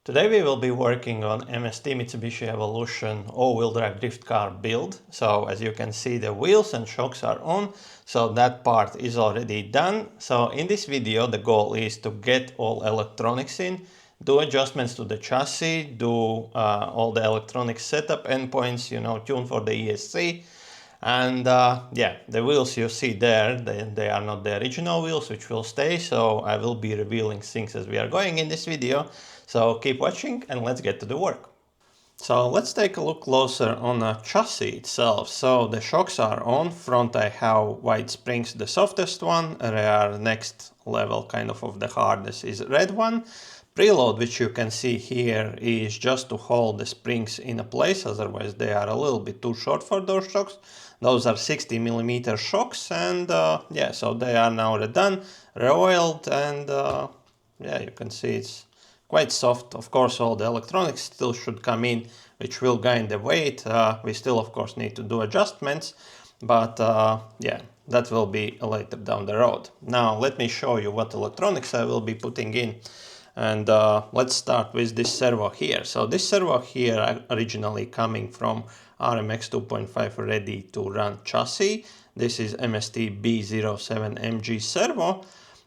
Today we will be working on MST Mitsubishi Evolution all-wheel drive drift car build. So as you can see, the wheels and shocks are on, so that part is already done. So in this video the goal is to get all electronics in, do adjustments to the chassis, do all the electronic setup endpoints, tune for the ESC. And yeah, the wheels you see there, they are not the original wheels, which will stay, so I will be revealing things as we are going in this video. So keep watching and let's get to the work. So let's take a look closer on the chassis itself. So the shocks are on. Front I have white springs, the softest one. Rear next level kind of the hardest is red one. Preload, which you can see here, is just to hold the springs in a place, otherwise they are a little bit too short for those shocks. Those are 60mm shocks, and yeah, so they are now redone, re-oiled, and yeah, you can see it's quite soft. Of course, all the electronics still should come in, which will gain the weight. We still, of course, need to do adjustments, but yeah, that will be later down the road. Now, let me show you what electronics I will be putting in. And let's start with this servo here. So this servo here originally coming from RMX 2.5 ready to run chassis. This is MST B07MG servo.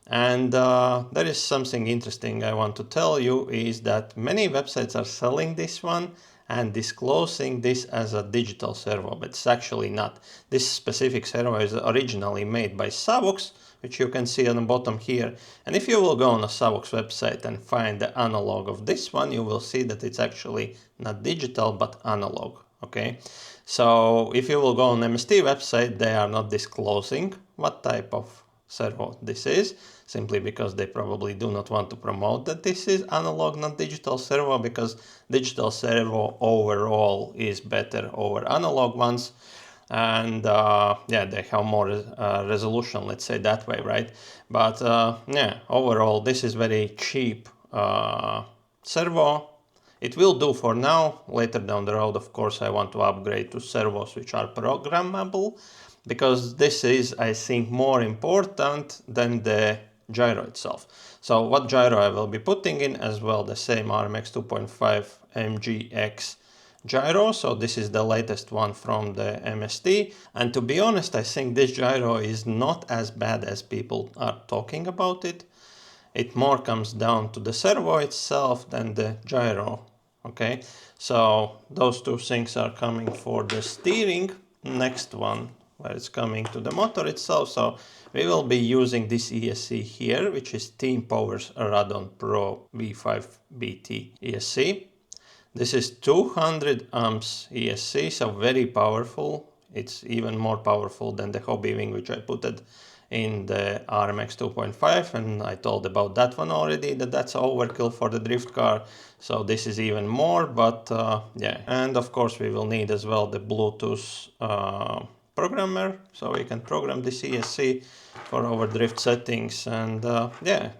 And there is something interesting I want to tell you is that many websites are selling this one and disclosing this as a digital servo, but it's actually not. This specific servo is originally made by Savox, which you can see on the bottom here. And if you will go on a Savox website and find the analog of this one, you will see that it's actually not digital, but analog. Okay, so if you will go on MST website, they are not disclosing what type of servo this is, simply because they probably do not want to promote that this is analog, not digital servo, because digital servo overall is better over analog ones. And yeah, they have more resolution, let's say that way, right? But yeah, overall this is very cheap servo. It will do for now. Later down the road, of course, I want to upgrade to servos which are programmable, because this is, I think, more important than the gyro itself. So what gyro I will be putting in as well, the same RMX 2.5 MGX gyro. So this is the latest one from the MST, and to be honest, I think this gyro is not as bad as people are talking about it. It more comes down to the servo itself than the gyro. Okay, so those two things are coming for the steering. Next one, where it's coming to the motor itself. So we will be using this ESC here, which is Team Power's Radon Pro V5BT ESC. This is 200 amps ESC, so very powerful. It's even more powerful than the Hobbywing, which I put it in the RMX 2.5, and I told about that one already, that that's overkill for the drift car. So this is even more, but yeah. And of course we will need as well the Bluetooth programmer, so we can program the ESC for our drift settings. And yeah,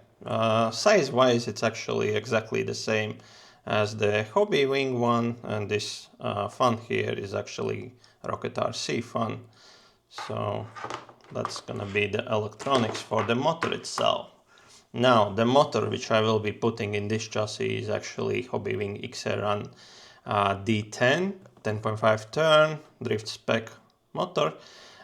size wise it's actually exactly the same as the Hobbywing one, and this fan here is actually Rocket RC fan. So that's gonna be the electronics for the motor itself. Now the motor which I will be putting in this chassis is actually Hobbywing XERUN D10 10.5 turn Drift Spec motor.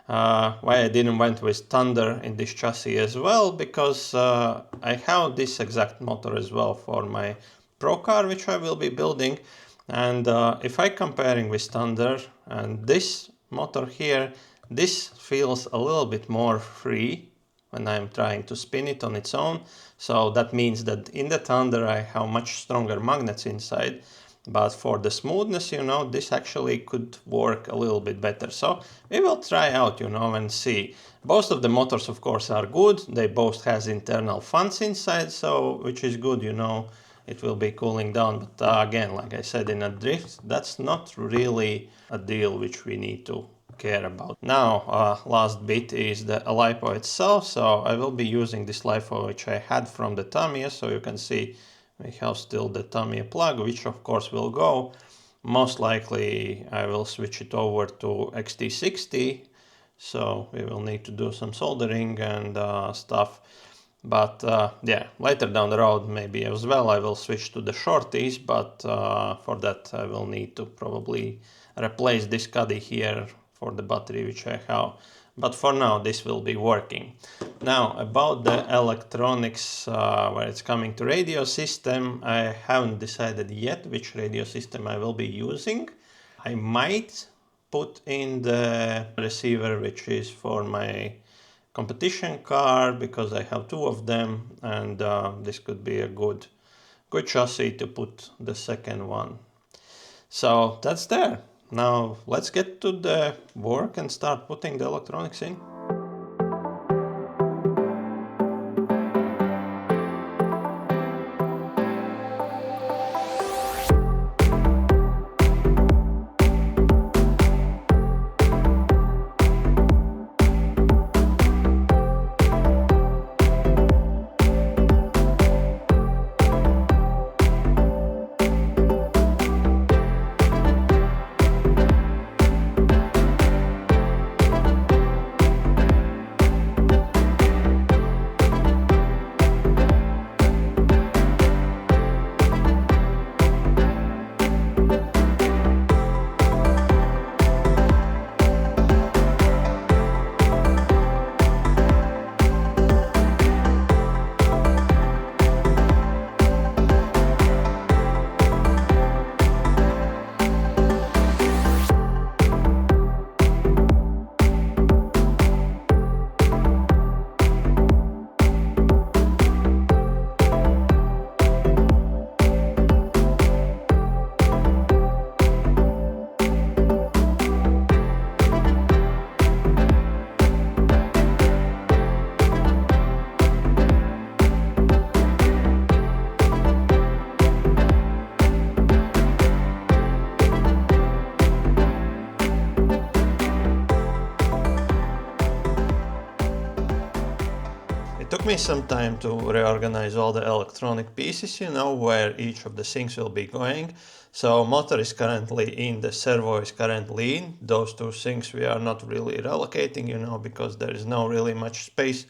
Why I didn't went with Thunder in this chassis as well, because I have this exact motor as well for my Pro car which I will be building, and if I comparing with Thunder and this motor here, this feels a little bit more free when I'm trying to spin it on its own. So that means that in the Thunder I have much stronger magnets inside, but for the smoothness, this actually could work a little bit better. So we will try out, and see. Both of the motors, of course, are good. They both has internal fans inside, so which is good, it will be cooling down. But again, like I said, in a drift, that's not really a deal which we need to care about. Now, last bit is the LiPo itself. So I will be using this LiPo which I had from the Tamiya. So you can see we have still the Tamiya plug, which of course will go. Most likely I will switch it over to XT60. So we will need to do some soldering and stuff. But yeah, later down the road maybe as well I will switch to the shorties, but for that I will need to probably replace this caddy here for the battery which I have. But for now this will be working. Now about the electronics where it's coming to radio system, I haven't decided yet which radio system I will be using. I might put in the receiver which is for my competition car, because I have two of them, and this could be a good chassis to put the second one. So that's there. Now let's get to the work and start putting the electronics in. Took me some time to reorganize all the electronic pieces, where each of the things will be going. So motor is currently in, the servo is currently in. Those two things we are not really relocating, because there is no really much space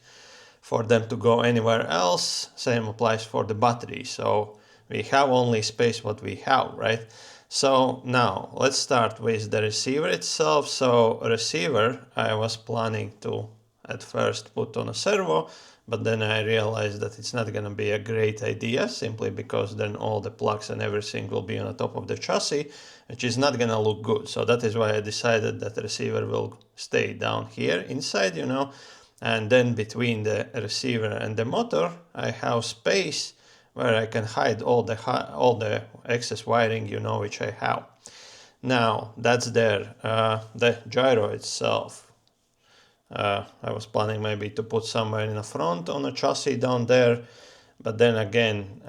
for them to go anywhere else. Same applies for the battery. So we have only space what we have, right? So now let's start with the receiver itself. So receiver, I was planning to at first put on a servo, but then I realized that it's not going to be a great idea, simply because then all the plugs and everything will be on the top of the chassis, which is not going to look good. So that is why I decided that the receiver will stay down here inside, and then between the receiver and the motor, I have space where I can hide all the excess wiring, which I have. Now that's there. The gyro itself, I was planning maybe to put somewhere in the front on the chassis down there, but then again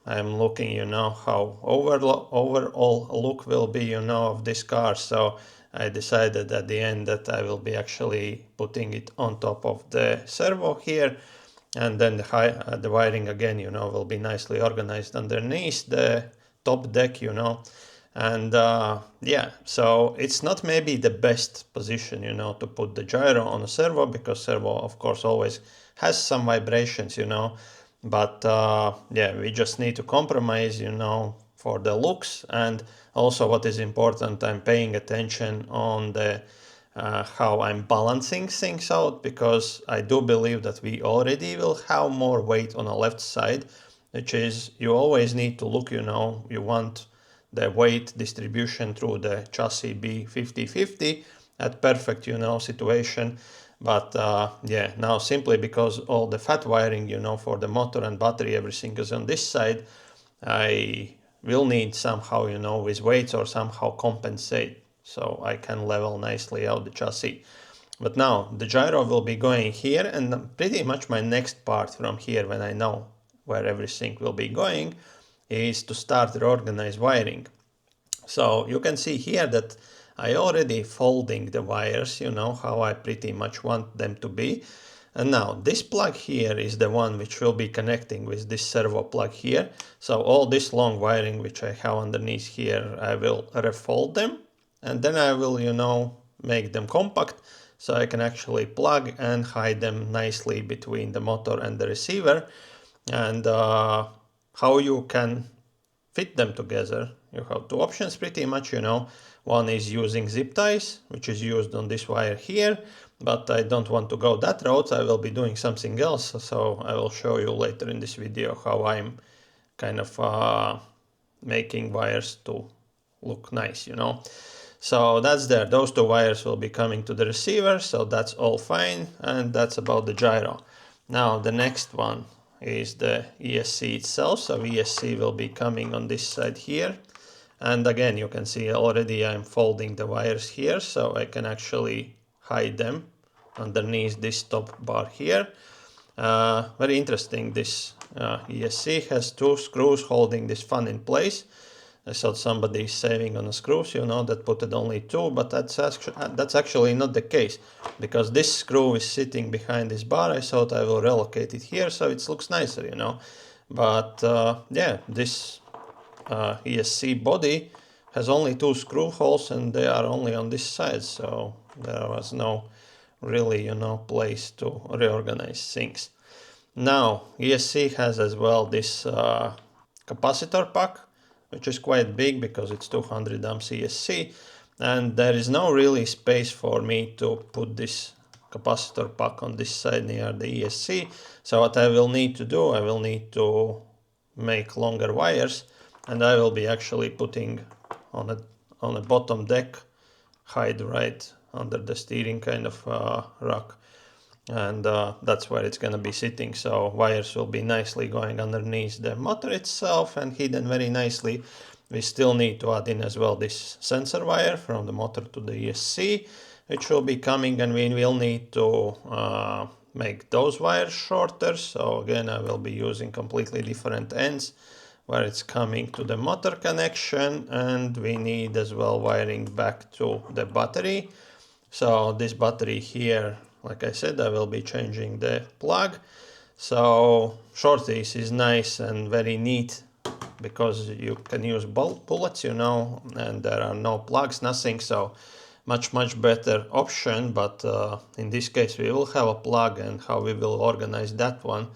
I'm looking, how overall look will be, of this car. So I decided at the end that I will be actually putting it on top of the servo here, and then the wiring again, will be nicely organized underneath the top deck, And yeah, so it's not maybe the best position, to put the gyro on a servo, because servo, of course, always has some vibrations, But yeah, we just need to compromise, for the looks. And also what is important, I'm paying attention on the how I'm balancing things out, because I do believe that we already will have more weight on the left side, which is, you always need to look, you want the weight distribution through the chassis be 50-50 at perfect, situation. But yeah, now simply because all the fat wiring, for the motor and battery, everything is on this side, I will need somehow, with weights or somehow compensate, so I can level nicely out the chassis. But now the gyro will be going here, and pretty much my next part from here, when I know where everything will be going, is to start reorganize wiring. So you can see here that I already folding the wires, how I pretty much want them to be. And now this plug here is the one which will be connecting with this servo plug here. So all this long wiring which I have underneath here, I will refold them, and then I will, make them compact, so I can actually plug and hide them nicely between the motor and the receiver. And how you can fit them together, you have two options pretty much, you know. One is using zip ties, which is used on this wire here, but I don't want to go that route. I will be doing something else, so I will show you later in this video how I'm kind of making wires to look nice, you know. So that's there. Those two wires will be coming to the receiver, so that's all fine, and that's about the gyro. Now the next one is the ESC itself. So ESC will be coming on this side here, and again you can see already I'm folding the wires here, so I can actually hide them underneath this top bar here. Very interesting, this ESC has two screws holding this fan in place. I thought somebody is saving on the screws, you know, that put it only two, but that's actually not the case, because this screw is sitting behind this bar. I thought I will relocate it here so it looks nicer, you know. But yeah, this ESC body has only two screw holes and they are only on this side, so there was no really, you know, place to reorganize things. Now ESC has as well this capacitor pack, which is quite big because it's 200 amps ESC, and there is no really space for me to put this capacitor pack on this side near the ESC. So what I will need to do, I will need to make longer wires, and I will be actually putting on a bottom deck, hide right under the steering kind of rack, and that's where it's going to be sitting. So wires will be nicely going underneath the motor itself and hidden very nicely. We still need to add in as well this sensor wire from the motor to the ESC, which will be coming, and we will need to make those wires shorter. So again, I will be using completely different ends where it's coming to the motor connection, and we need as well wiring back to the battery. So this battery here, like I said, I will be changing the plug. So shorties is nice and very neat because you can use bullets, you know, and there are no plugs, nothing. So much better option. But in this case we will have a plug, and how we will organize that one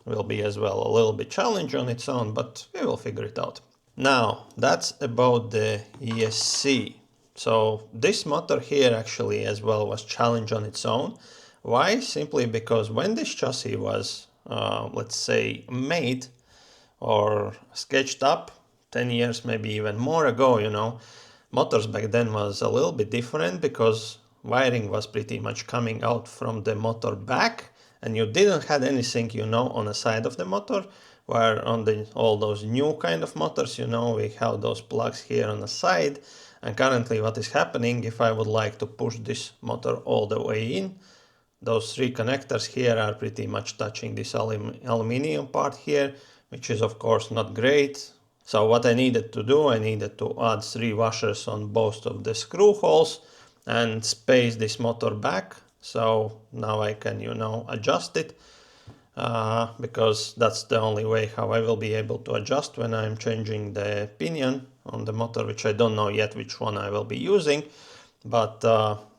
will be as well a little bit challenge on its own, but we will figure it out. Now that's about the ESC. So this motor here actually as well was challenge on its own. Why? Simply because when this chassis was, let's say, made or sketched up 10 years, maybe even more ago, you know, motors back then was a little bit different because wiring was pretty much coming out from the motor back, and you didn't have anything, you know, on the side of the motor, where on all those new kind of motors, you know, we have those plugs here on the side. And currently what is happening, if I would like to push this motor all the way in, those three connectors here are pretty much touching this aluminium part here, which is of course not great. So what I needed to do, I needed to add 3 washers on both of the screw holes and space this motor back. So now I can, you know, adjust it, because that's the only way how I will be able to adjust when I'm changing the pinion on the motor, which I don't know yet which one I will be using. But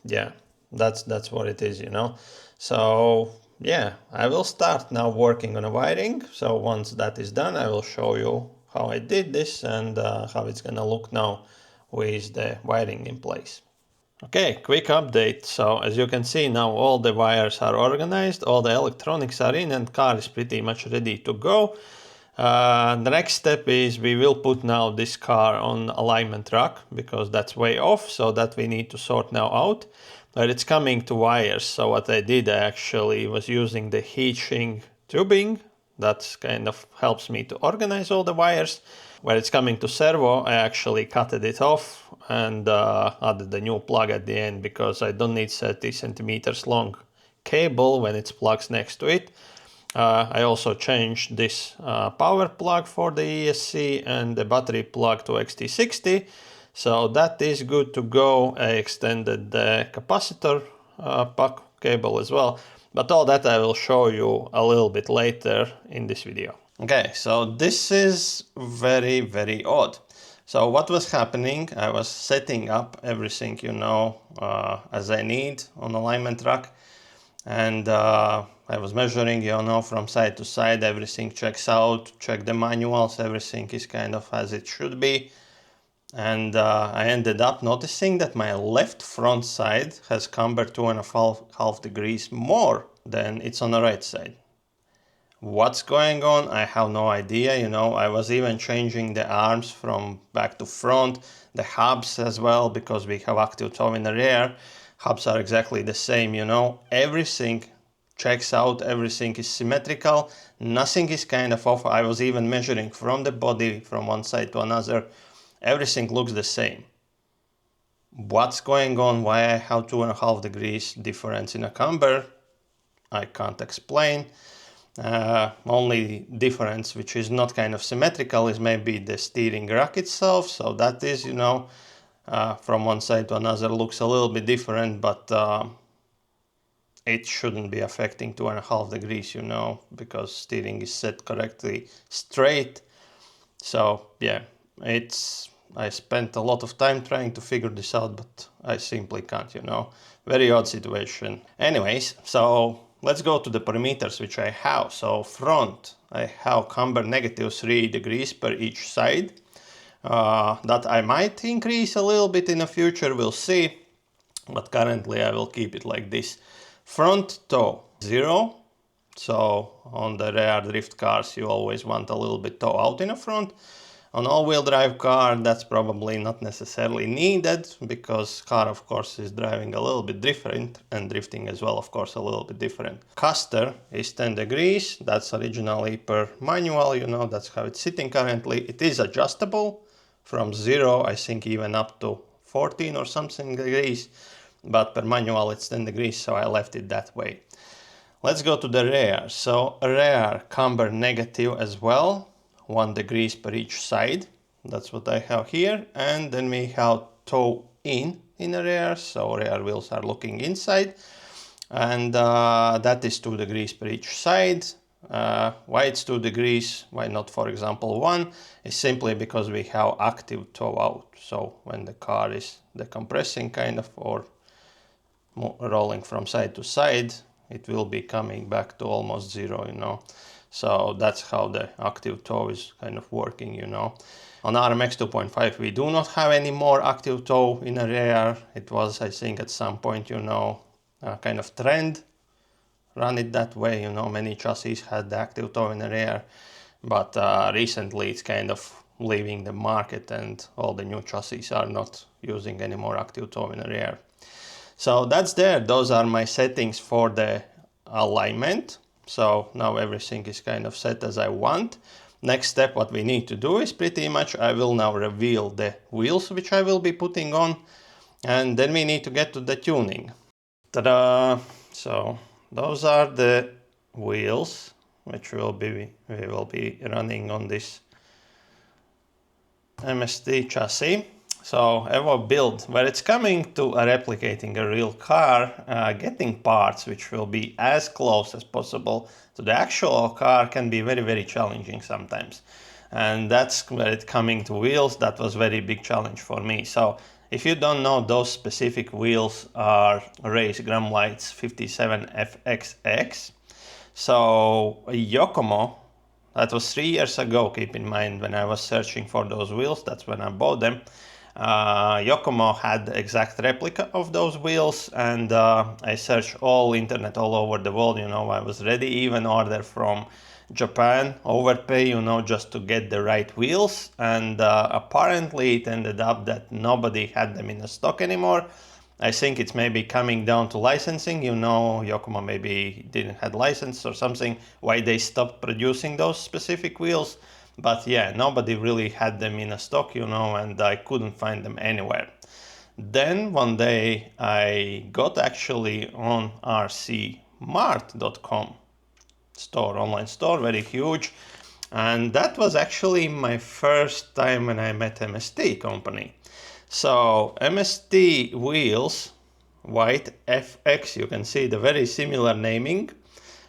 yeah, that's what it is, you know. So yeah, I will start now working on a wiring. So once that is done, I will show you how I did this and how it's gonna look now with the wiring in place. Okay, quick update. So as you can see now, all the wires are organized, all the electronics are in, and car is pretty much ready to go. The next step is we will put now this car on alignment rack, because that's way off, so that we need to sort now out. But it's coming to wires. So what I did, I actually was using the heat shrink tubing. That kind of helps me to organize all the wires. Where it's coming to servo, I actually cutted it off and added the new plug at the end, because I don't need 30 centimeters long cable when it's plugs next to it. I also changed this power plug for the ESC and the battery plug to XT60. So that is good to go. I extended the capacitor pack cable as well. But all that I will show you a little bit later in this video. Okay, so this is very odd. So what was happening, I was setting up everything, you know, as I need on alignment rack. And I was measuring, you know, from side to side, everything checks out, check the manuals, everything is kind of as it should be. And I ended up noticing that my left front side has cambered 2.5 degrees more than it's on the right side. What's going on? I have no idea, you know. I was even changing the arms from back to front, the hubs as well, because we have active toe in the rear. Hubs are exactly the same, you know. Everything checks out, everything is symmetrical, nothing is kind of off. I was even measuring from the body from one side to another. Everything looks the same. What's going on? Why I have 2.5 degrees difference in a camber? I can't explain. Only difference which is not kind of symmetrical is maybe the steering rack itself. So that is, you know, from one side to another looks a little bit different, but it shouldn't be affecting 2.5 degrees, you know, because steering is set correctly straight. So yeah, I spent a lot of time trying to figure this out, but I simply can't, you know. Very odd situation. Anyways, so let's go to the parameters which I have. So front, I have camber negative 3 degrees per each side. That I might increase a little bit in the future, we'll see. But currently I will keep it like this. Front toe, 0. So on the rear drift cars, you always want a little bit toe out in the front. On all-wheel drive car, that's probably not necessarily needed, because car, of course, is driving a little bit different, and drifting as well, of course, a little bit different. Caster is 10 degrees. That's originally per manual, you know, that's how it's sitting currently. It is adjustable from 0, I think even up to 14 or something degrees, but per manual it's 10 degrees, so I left it that way. Let's go to the rear. So rear camber negative as well. 1 degrees per each side. That's what I have here. And then we have toe in the rear, so rear wheels are looking inside. And that is 2 degrees per each side. Why it's 2 degrees, why not, for example, 1, is simply because we have active toe out. So when the car is decompressing kind of, or rolling from side to side, it will be coming back to almost 0, you know. So that's how the active toe is kind of working, you know. On RMX 2.5 we do not have any more active toe in the rear. It was, I think, at some point, you know, a kind of trend. Run it that way, you know, many chassis had the active toe in the rear. But recently it's kind of leaving the market, and all the new chassis are not using any more active toe in the rear. So that's there. Those are my settings for the alignment. So now everything is kind of set as I want. Next step, what we need to do is pretty much, I will now reveal the wheels which I will be putting on, and then we need to get to the tuning. Ta-da! So those are the wheels which we will be running on this MST chassis. So Evo build, where it's coming to replicating a real car, getting parts which will be as close as possible to the actual car can be very, very challenging sometimes. And that's where it's coming to wheels. That was very big challenge for me. So if you don't know, those specific wheels are Race Grumlights 57FXX. So Yokomo, that was 3 years ago, keep in mind, when I was searching for those wheels, that's when I bought them. Yokomo had the exact replica of those wheels, and I searched all internet all over the world, you know. I was ready even order from Japan, overpay, you know, just to get the right wheels, and apparently it ended up that nobody had them in the stock anymore. I think it's maybe coming down to licensing, you know. Yokomo maybe didn't have license or something, why they stopped producing those specific wheels. But yeah, nobody really had them in a stock, you know, and I couldn't find them anywhere. Then one day I got actually on rcmart.com store, online store, very huge. And that was actually my first time when I met MST company. So MST wheels, white FX, you can see the very similar naming.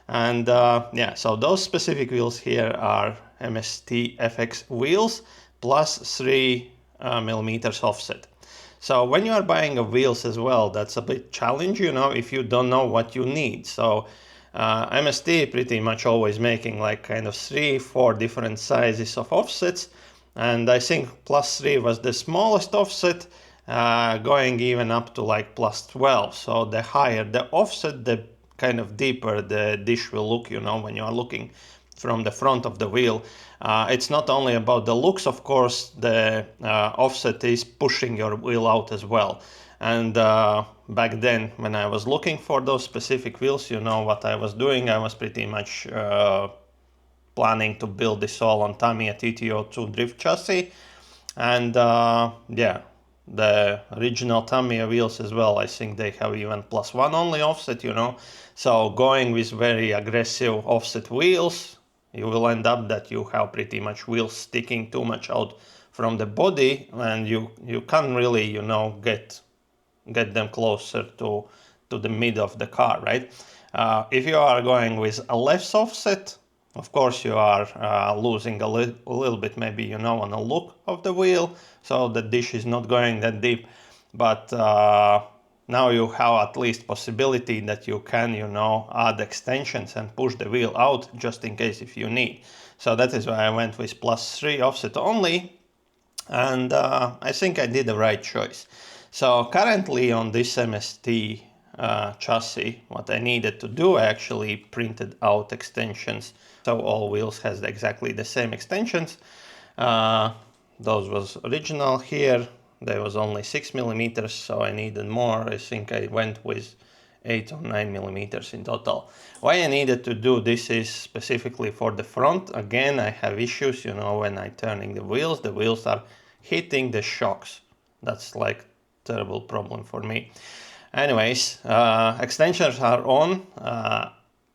And yeah, so those specific wheels here are MST FX wheels plus 3 millimeters offset. So when you are buying a wheels as well, that's a bit challenge, you know, if you don't know what you need. So MST pretty much always making like kind of 3-4 different sizes of offsets, and I think +3 was the smallest offset, going even up to like +12. So the higher the offset, the kind of deeper the dish will look, you know, when you are looking from the front of the wheel. It's not only about the looks, of course, the offset is pushing your wheel out as well. And back then, when I was looking for those specific wheels, you know what I was doing? I was pretty much planning to build this all on Tamiya TTO2 Drift chassis. And yeah, the original Tamiya wheels as well, I think they have even +1 only offset, you know. So going with very aggressive offset wheels, you will end up that you have pretty much wheels sticking too much out from the body, and you can't really, you know, get them closer to the mid of the car, right? If you are going with a less offset, of course you are losing a little bit, maybe, you know, on the look of the wheel, so the dish is not going that deep. But now you have at least possibility that you can, you know, add extensions and push the wheel out just in case if you need. So that is why I went with +3 offset only, and I think I did the right choice. So currently on this MST chassis, what I needed to do, I actually printed out extensions. So all wheels has exactly the same extensions. Those was original here. There was only 6 millimeters, so I needed more. I think I went with 8 or 9 millimeters in total. Why I needed to do this is specifically for the front. Again, I have issues, you know, when I'm turning the wheels are hitting the shocks. That's like terrible problem for me. Anyways, extensions are on.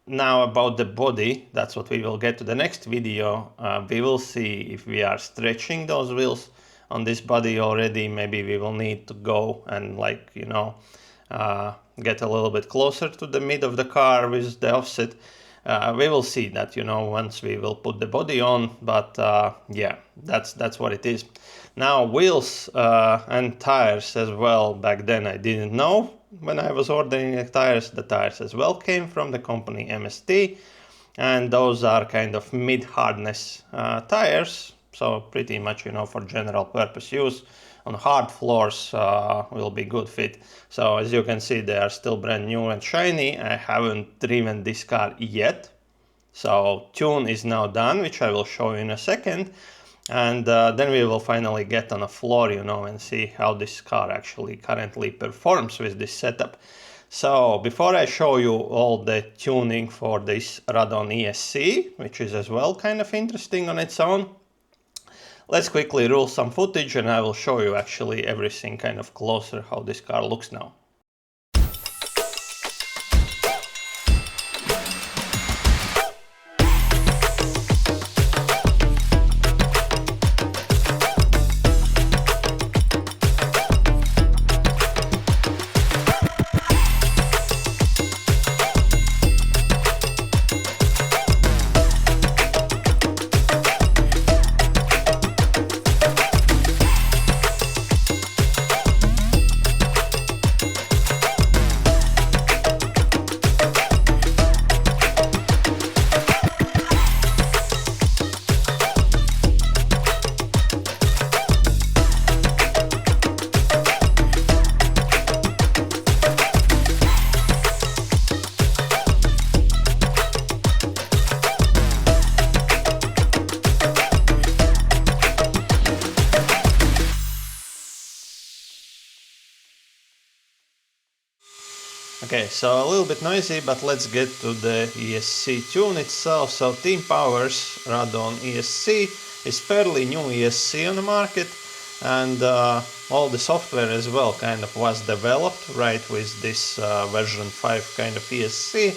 Now about the body, that's what we will get to the next video. We will see if we are stretching those wheels on this body already. Maybe we will need to go and, like, you know, get a little bit closer to the mid of the car with the offset. We will see that, you know, once we will put the body on, but yeah, that's what it is. Now wheels and tires as well. Back then I didn't know when I was ordering the tires as well came from the company MST, and those are kind of mid hardness tires, so pretty much, you know, for general purpose use on hard floors will be good fit. So as you can see, they are still brand new and shiny. I haven't driven this car yet, so tune is now done, which I will show you in a second, and then we will finally get on a floor, you know, and see how this car actually currently performs with this setup. So before I show you all the tuning for this Radon ESC, which is as well kind of interesting on its own, let's quickly roll some footage and I will show you actually everything kind of closer how this car looks now. Okay, so a little bit noisy, but let's get to the ESC tune itself. So Team Power's Radon ESC is fairly new ESC on the market, and all the software as well kind of was developed right with this version 5 kind of ESC.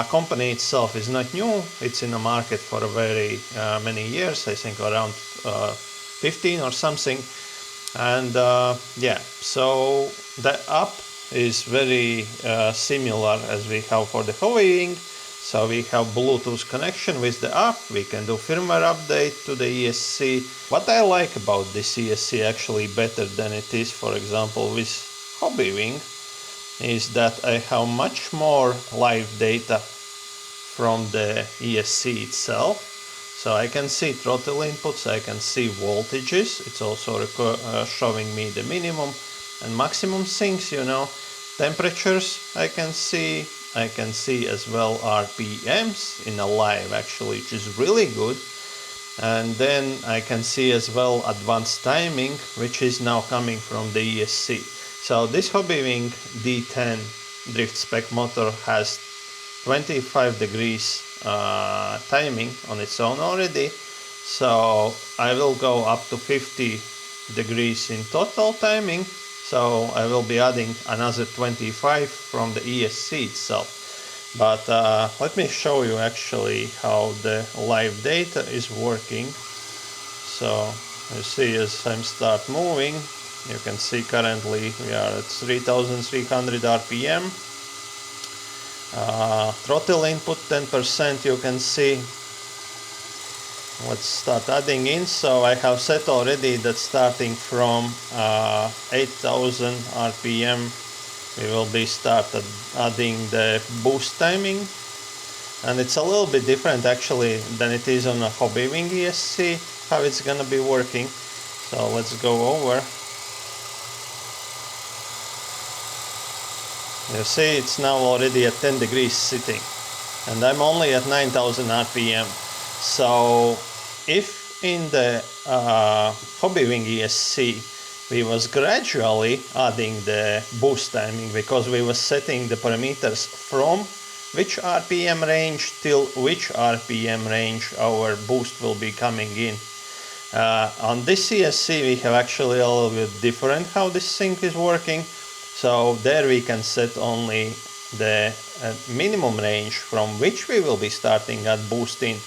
Company itself is not new, it's in the market for a very many years, I think around 15 or something. And yeah, so the app is very similar as we have for the Hobbywing. So we have Bluetooth connection with the app. We can do firmware update to the ESC. What I like about this ESC actually better than it is, for example, with Hobbywing, is that I have much more live data from the ESC itself. So I can see throttle inputs, I can see voltages. It's also showing me the minimum and maximum things, you know. Temperatures I can see as well RPMs in a live actually, which is really good. And then I can see as well advanced timing, which is now coming from the ESC. So this Hobbywing D10 Drift Spec motor has 25 degrees timing on its own already. So I will go up to 50 degrees in total timing. So I will be adding another 25 from the ESC itself. But let me show you actually how the live data is working. So you see as I start moving, you can see currently we are at 3300 RPM. Throttle input 10%, you can see. Let's start adding in. So I have set already that starting from 8000 RPM we will be started adding the boost timing, and it's a little bit different actually than it is on a Hobbywing ESC, how it's gonna be working. So let's go over. You see it's now already at 10 degrees sitting, and I'm only at 9000 RPM. So if in the Hobbywing ESC we was gradually adding the boost timing, because we was setting the parameters from which RPM range till which RPM range our boost will be coming in. On this ESC we have actually a little bit different how this sync is working. So there we can set only the minimum range from which we will be starting at boosting,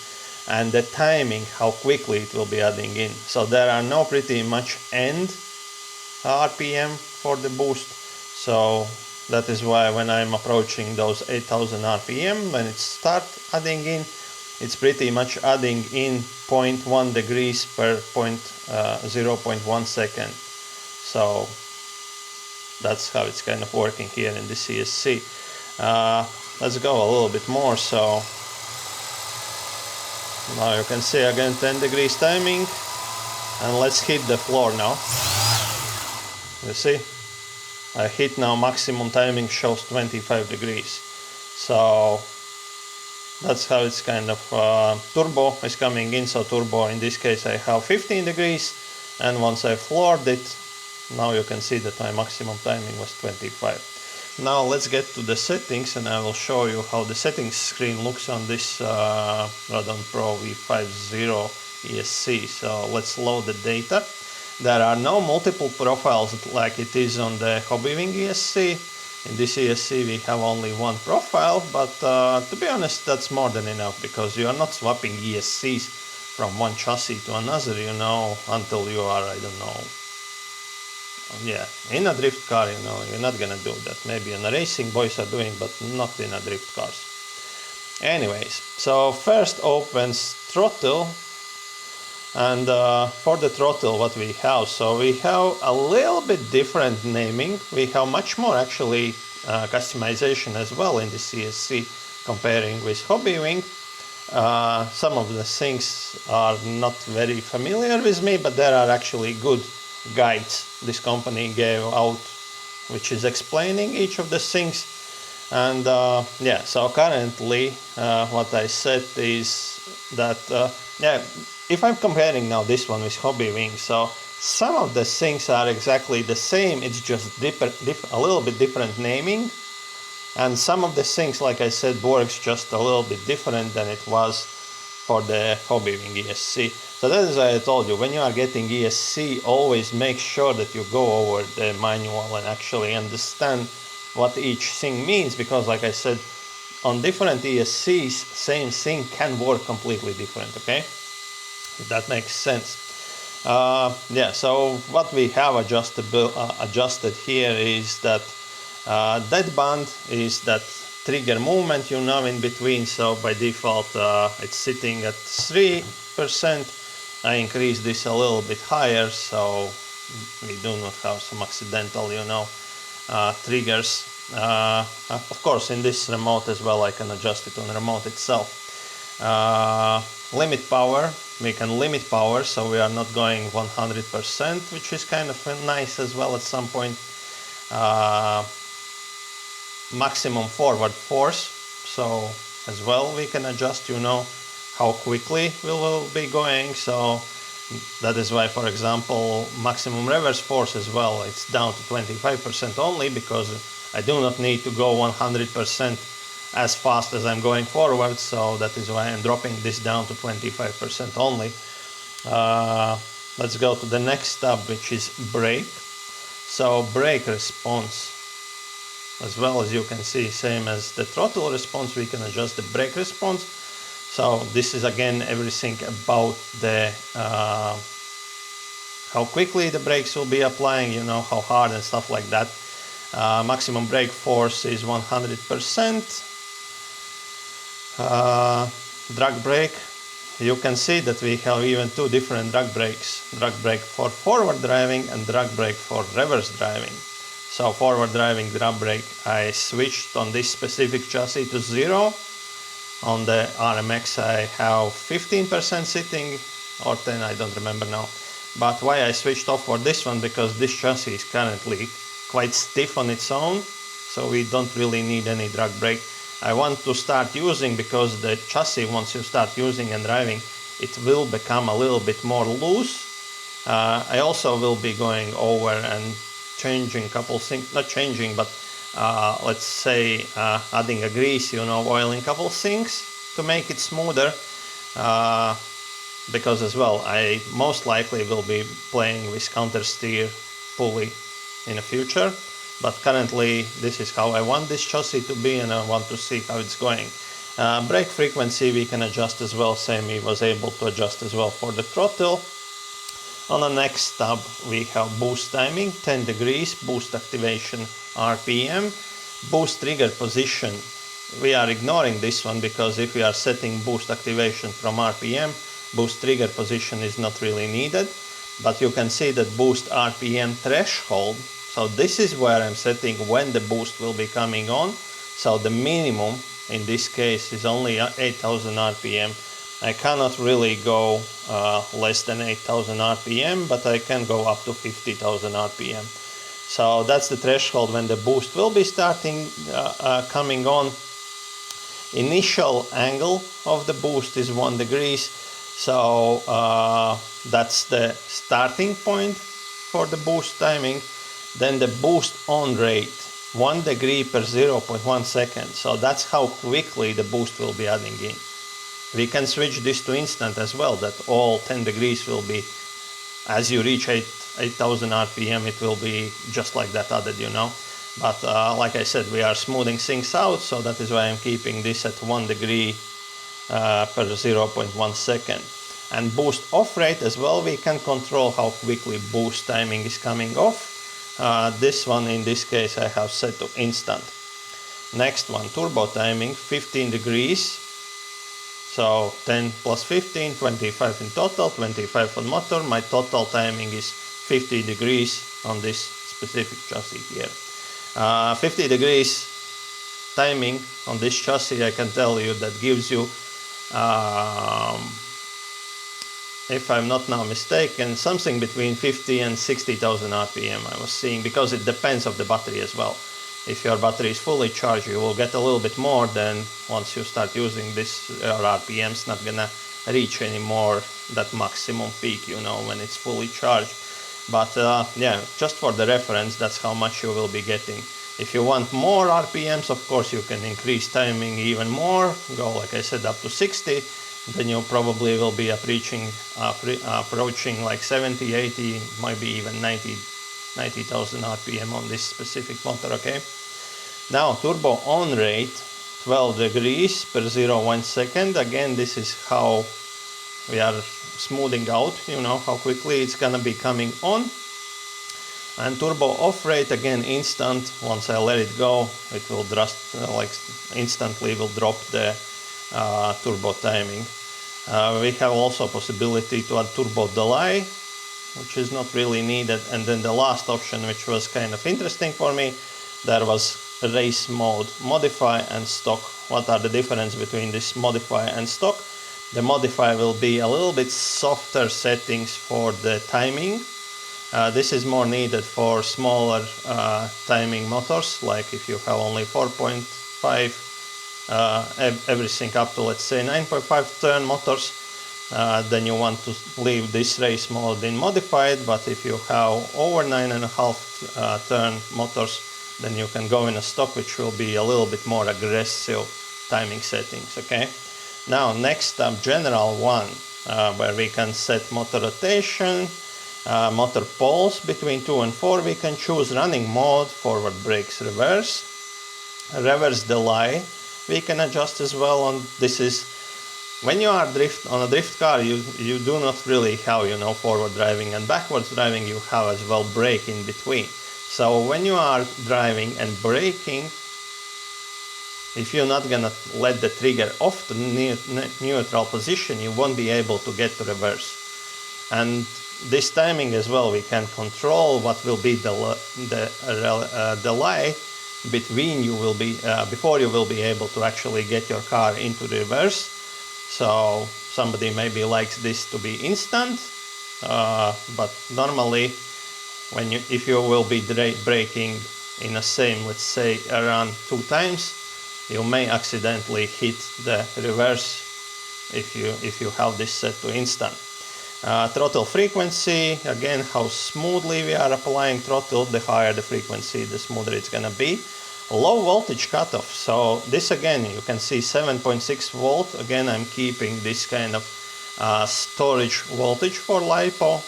and the timing, how quickly it will be adding in. So there are no pretty much end RPM for the boost. So that is why when I'm approaching those 8000 RPM, when it starts adding in, it's pretty much adding in 0.1 degrees per 0.1 second. So that's how it's kind of working here in the ESC. Let's go a little bit more. So now you can see again 10 degrees timing, and let's hit the floor now. You see, I hit now maximum timing shows 25 degrees. So that's how it's kind of turbo is coming in. So turbo in this case I have 15 degrees, and once I floored it, now you can see that my maximum timing was 25. Now let's get to the settings, and I will show you how the settings screen looks on this Radon Pro V50 ESC. So let's load the data. There are no multiple profiles like it is on the Hobbywing ESC. In this ESC we have only one profile, but to be honest that's more than enough, because you are not swapping ESCs from one chassis to another, you know, until you are, I don't know, yeah, in a drift car, you know, you're not gonna do that. Maybe in a racing boys are doing, but not in a drift cars. Anyways, so first opens throttle, and for the throttle what we have, so we have a little bit different naming. We have much more actually customization as well in the ESC comparing with Hobbywing. Some of the things are not very familiar with me, but there are actually good guides this company gave out which is explaining each of the things. And yeah, so currently what I said is that yeah, if I'm comparing now this one with Hobbywing, so some of the things are exactly the same, it's just a little bit different naming, and some of the things, like I said, works just a little bit different than it was for the Hobbywing ESC. So that is why I told you, when you are getting ESC, always make sure that you go over the manual and actually understand what each thing means, because like I said, on different ESCs, same thing can work completely different, okay? If that makes sense. Yeah, so what we have adjusted here is that dead band is that trigger movement, you know, in between. So by default it's sitting at 3%. I increase this a little bit higher, so we do not have some accidental, you know, triggers. Of course, in this remote as well, I can adjust it on the remote itself. Limit power, we can limit power, so we are not going 100%, which is kind of nice as well at some point. Maximum forward force, so as well we can adjust, you know, how quickly we will be going. So that is why, for example, maximum reverse force as well, it's down to 25% only, because I do not need to go 100% as fast as I'm going forward. So that is why I'm dropping this down to 25% only. Let's go to the next tab, which is brake. So brake response, as well, as you can see, same as the throttle response, we can adjust the brake response. So this is again everything about the how quickly the brakes will be applying, you know, how hard and stuff like that. Maximum brake force is 100%. Drag brake, you can see that we have even two different drag brakes. Drag brake for forward driving and drag brake for reverse driving. So forward driving drag brake, I switched on this specific chassis to 0. On the RMX I have 15% sitting, or 10, I don't remember now. But why I switched off for this one, because this chassis is currently quite stiff on its own, so we don't really need any drag brake. I want to start using, because the chassis, once you start using and driving, it will become a little bit more loose. I also will be going over and changing a couple things, not changing, but let's say adding a grease, you know, oiling a couple things to make it smoother, because as well I most likely will be playing with counter steer pulley in the future, but currently this is how I want this chassis to be, and I want to see how it's going. Brake frequency we can adjust as well, same we was able to adjust as well for the throttle. On the next tab we have boost timing, 10 degrees, boost activation RPM, boost trigger position. We are ignoring this one, because if we are setting boost activation from RPM, boost trigger position is not really needed. But you can see that boost RPM threshold, so this is where I'm setting when the boost will be coming on. So the minimum in this case is only 8000 RPM. I cannot really go less than 8000 RPM, but I can go up to 50,000 RPM. So that's the threshold when the boost will be starting coming on. Initial angle of the boost is 1 degrees, so that's the starting point for the boost timing. Then the boost on rate, 1 degree per 0.1 second. So that's how quickly the boost will be adding in. We can switch this to instant as well, that all 10 degrees will be, as you reach 8000 RPM, it will be just like that added, you know. But like I said, we are smoothing things out, so that is why I'm keeping this at 1 degree per 0.1 second. And boost off rate as well, we can control how quickly boost timing is coming off. This one in this case I have set to instant. Next one, turbo timing, 15 degrees. So 10 plus 15, 25 in total, 25 on motor. My total timing is 50 degrees on this specific chassis here. 50 degrees timing on this chassis, I can tell you, that gives you, if I'm not now mistaken, something between 50 and 60,000 RPM I was seeing, because it depends on the battery as well. If your battery is fully charged, you will get a little bit more. Then once you start using this, your RPM's not gonna reach anymore that maximum peak, you know, when it's fully charged. But yeah, just for the reference, that's how much you will be getting. If you want more RPMs, of course you can increase timing even more, go, like I said, up to 60. Then you probably will be approaching like 70, 80, maybe even 90,000 RPM on this specific motor, okay? Now, turbo on rate, 12 degrees per 0.1 second. Again, this is how we are smoothing out, you know, how quickly it's gonna be coming on. And turbo off rate, again instant. Once I let it go, it will just like instantly will drop the turbo timing. We have also possibility to add turbo delay, which is not really needed. And then the last option, which was kind of interesting for me, there was race mode, modify and stock. What are the difference between this modify and stock? The modify will be a little bit softer settings for the timing. This is more needed for smaller timing motors, like if you have only 4.5, everything up to, let's say, 9.5 turn motors, then you want to leave this race mode in modified. But if you have over 9.5 turn motors, then you can go in a stock, which will be a little bit more aggressive timing settings. Okay. Now next up, general one, where we can set motor rotation, motor poles between 2 and 4. We can choose running mode, forward brakes, reverse delay. We can adjust as well. On this is when you are on a drift car, you do not really have, you know, forward driving and backwards driving. You have as well brake in between. So when you are driving and braking, if you're not gonna let the trigger off the neutral position, you won't be able to get to reverse. And this timing as well, we can control what will be the delay between you will be before you will be able to actually get your car into reverse. So somebody maybe likes this to be instant, but normally if you will be braking in the same, let's say, around 2 times, you may accidentally hit the reverse if you have this set to instant. Throttle frequency, again, how smoothly we are applying throttle, the higher the frequency, the smoother it's gonna be. Low voltage cutoff, so this again, you can see 7.6 volt. Again, I'm keeping this kind of storage voltage for LiPo.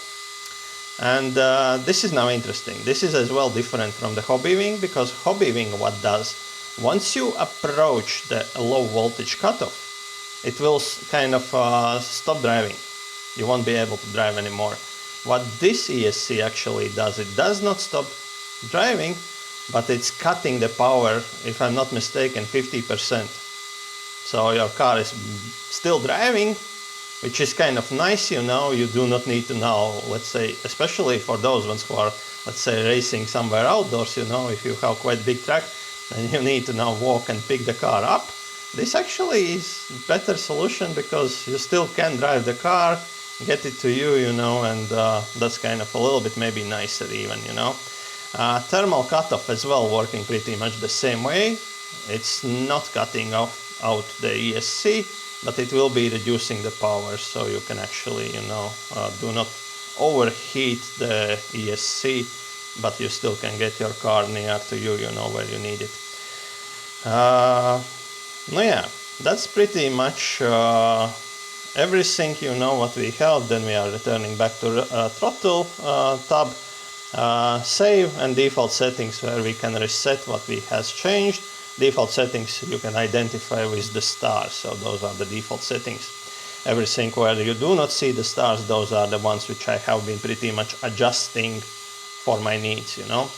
And this is now interesting. This is as well different from the Hobbywing, because Hobbywing, what does, once you approach the low voltage cutoff, it will kind of stop driving. You won't be able to drive anymore. What this ESC actually does, it does not stop driving, but it's cutting the power, if I'm not mistaken, 50%. So your car is still driving, which is kind of nice, you know. You do not need to now, let's say, especially for those ones who are, let's say, racing somewhere outdoors, you know, if you have quite big track, then you need to now walk and pick the car up. This actually is a better solution, because you still can drive the car, get it to you, you know, and that's kind of a little bit maybe nicer even, you know. Thermal cutoff as well, working pretty much the same way. It's not cutting out the ESC, but it will be reducing the power, so you can actually, you know, do not overheat the ESC, but you still can get your car near to you, you know, where you need it. No, yeah, that's pretty much everything, you know, what we have. Then we are returning back to throttle tab, save and default settings, where we can reset what we has changed. Default settings you can identify with the stars, so those are the default settings. Everything where you do not see the stars, those are the ones which I have been pretty much adjusting for my needs, you know.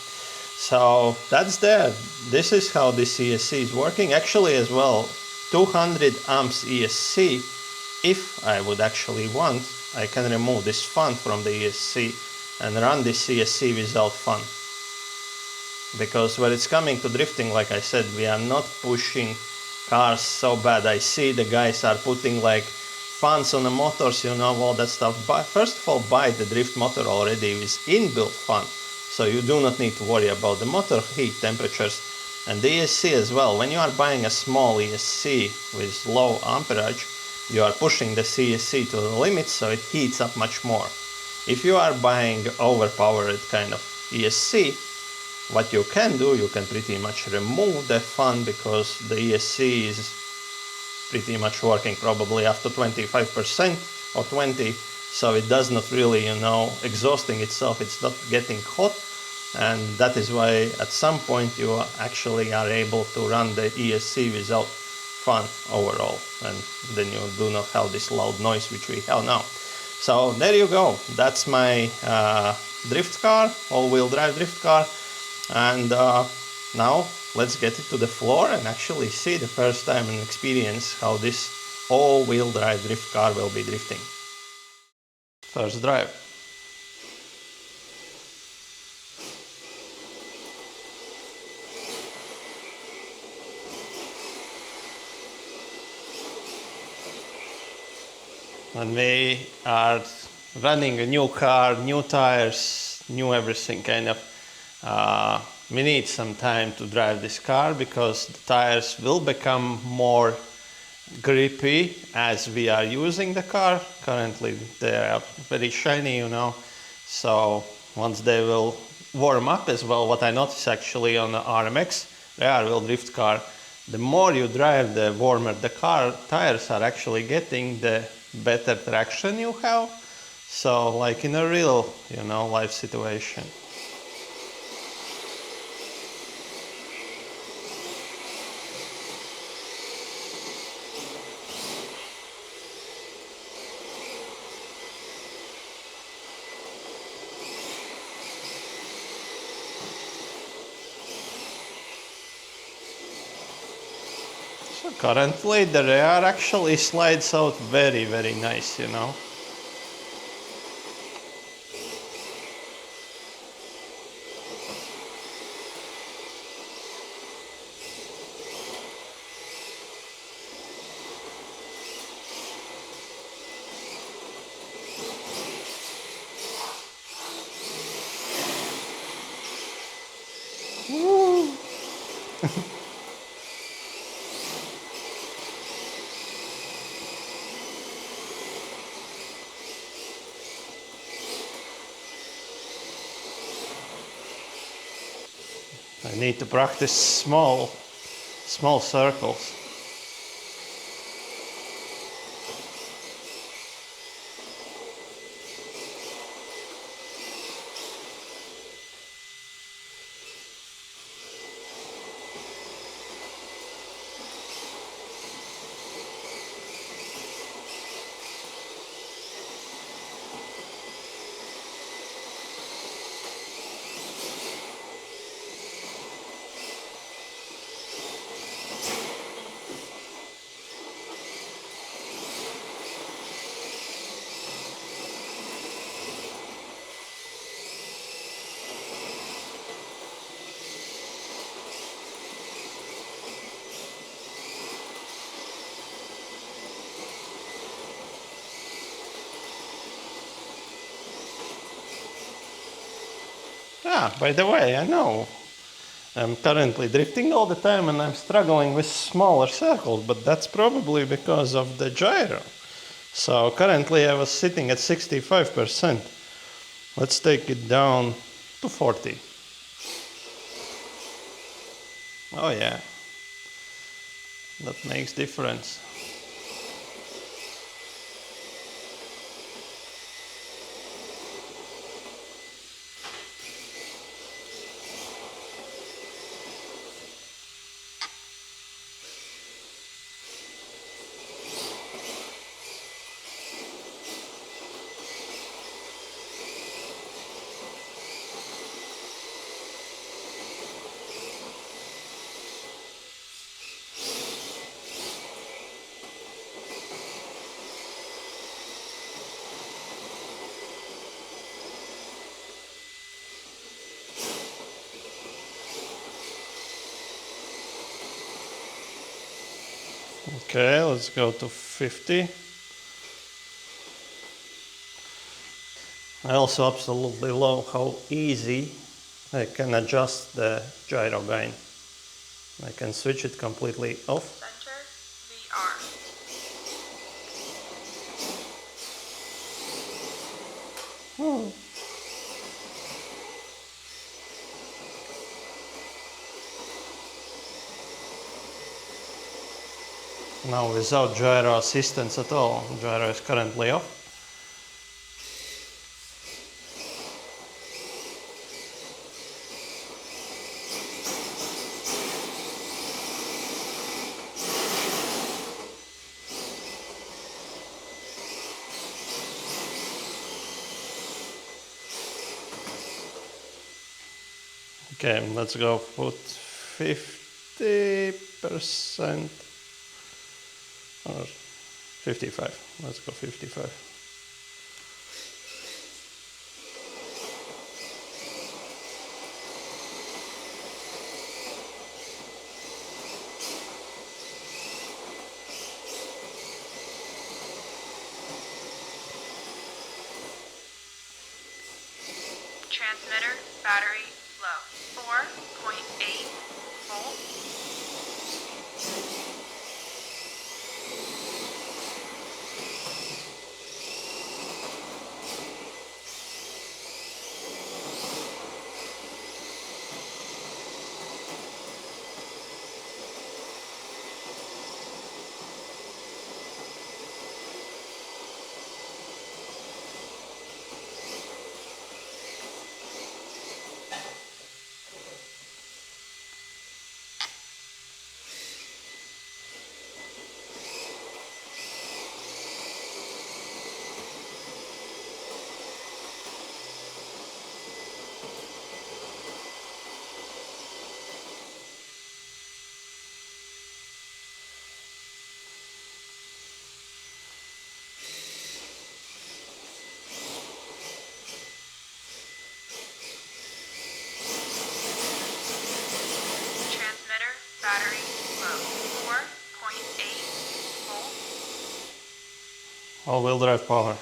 So that's there. This is how this ESC is working. Actually as well, 200 amps ESC, if I would actually want, I can remove this fan from the ESC and run this ESC without fan. Because when it's coming to drifting, like I said, we are not pushing cars so bad. I see the guys are putting like fans on the motors, you know, all that stuff. But first of all, buy the drift motor already with inbuilt fan, so you do not need to worry about the motor heat temperatures. And the ESC as well, when you are buying a small ESC with low amperage, you are pushing the ESC to the limit, so it heats up much more. If you are buying overpowered kind of ESC, what you can do, you can pretty much remove the fan, because the ESC is pretty much working probably after 25% or 20%, so it does not really, you know, exhausting itself, it's not getting hot, and that is why at some point you actually are able to run the ESC without fan overall, and then you do not have this loud noise which we have now. So there you go, that's my drift car, all-wheel drive drift car. And now let's get it to the floor and actually see the first time and experience how this all-wheel drive drift car will be drifting. First drive. When we are running a new car, new tires, new everything kind of, we need some time to drive this car because the tires will become more grippy as we are using the car. Currently they are very shiny, you know, so once they will warm up as well, what I noticed actually on the RMX, rear-wheel drift car, the more you drive, the warmer the car tires are actually getting, the better traction you have. So like in a real, you know, life situation. So currently the rear actually slides out very, very nice, you know. Woo. I need to practice small circles. Ah, by the way, I know I'm currently drifting all the time and I'm struggling with smaller circles, but that's probably because of the gyro. So currently I was sitting at 65%. Let's take it down to 40. Oh yeah, that makes difference. Okay, let's go to 50. I also absolutely love how easy I can adjust the gyro gain. I can switch it completely off. Center VR. Oh. Now without gyro assistance at all, gyro is currently off. Okay, let's go put 50% or 55. Let's go 55. Transmitter battery low. 4.8 volt. Transmitter battery low. 4.8 volt. All-wheel drive power.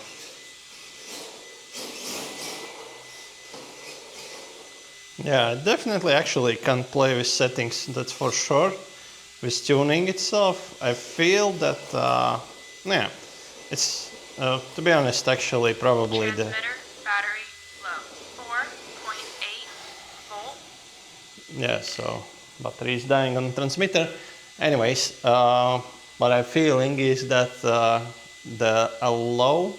Yeah, I definitely actually can play with settings, that's for sure. With tuning itself, I feel that, yeah, it's, to be honest, actually probably the... Transmitter battery low. 4.8 volt. Yeah, so battery is dying on the transmitter. Anyways, what I'm feeling is that the low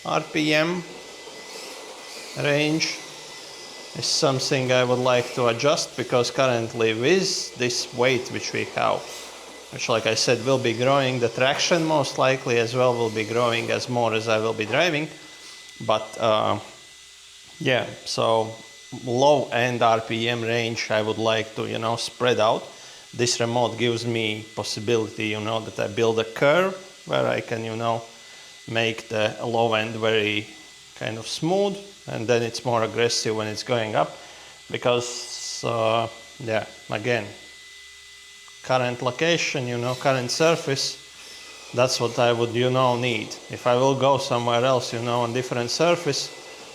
RPM range is something I would like to adjust, because currently with this weight which we have, which like I said will be growing, the traction most likely as well will be growing as more as I will be driving. But yeah, so low end RPM range I would like to, you know, spread out. This remote gives me possibility, you know, that I build a curve where I can, you know, make the low end very kind of smooth, and then it's more aggressive when it's going up, because yeah, again, current location, you know, current surface, that's what I would, you know, need. If I will go somewhere else, you know, on different surface,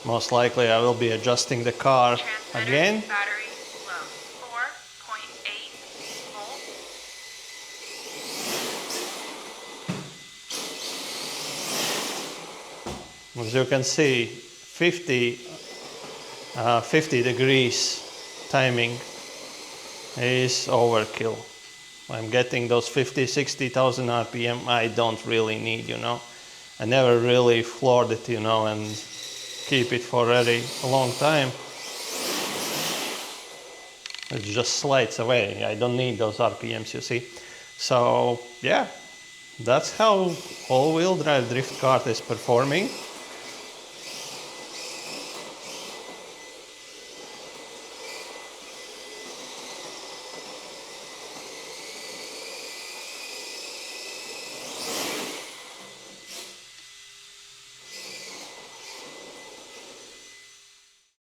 most likely I will be adjusting the car again. Battery low. 4.8 volt. As you can see, 50 degrees timing is overkill. I'm getting those 50-60,000 RPM I don't really need, you know. I never really floored it, you know, and keep it for a long time. It just slides away. I don't need those RPMs, you see. So yeah, that's how all-wheel drive drift kart is performing.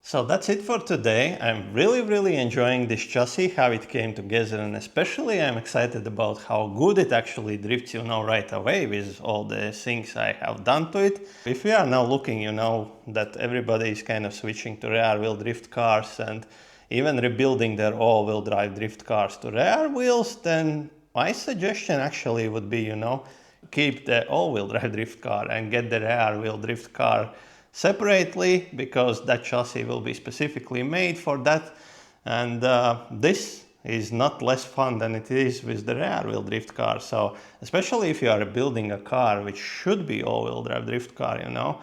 So that's it for today. I'm really enjoying this chassis, how it came together, and especially I'm excited about how good it actually drifts, you know, right away with all the things I have done to it. If we are now looking, you know, that everybody is kind of switching to rear wheel drift cars and even rebuilding their all-wheel drive drift cars to rear wheels, then my suggestion actually would be, you know, keep the all-wheel drive drift car and get the rear wheel drift car separately, because that chassis will be specifically made for that, and this is not less fun than it is with the rear wheel drift car. So especially if you are building a car which should be all-wheel drive drift car, you know,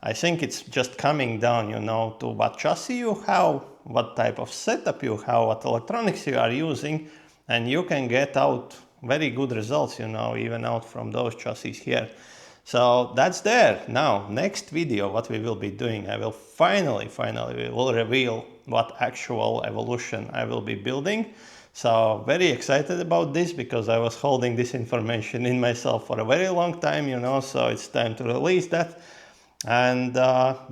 I think it's just coming down, you know, to what chassis you have, what type of setup you have, what electronics you are using, and you can get out very good results, you know, even out from those chassis here. So that's there. Now, next video, what we will be doing, I will finally we will reveal what actual evolution I will be building. So very excited about this because I was holding this information in myself for a very long time, you know, so it's time to release that. And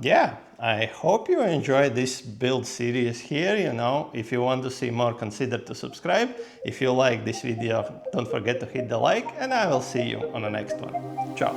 yeah, I hope you enjoyed this build series here, you know. If you want to see more, consider to subscribe. If you like this video, don't forget to hit the like, and I will see you on the next one. Ciao.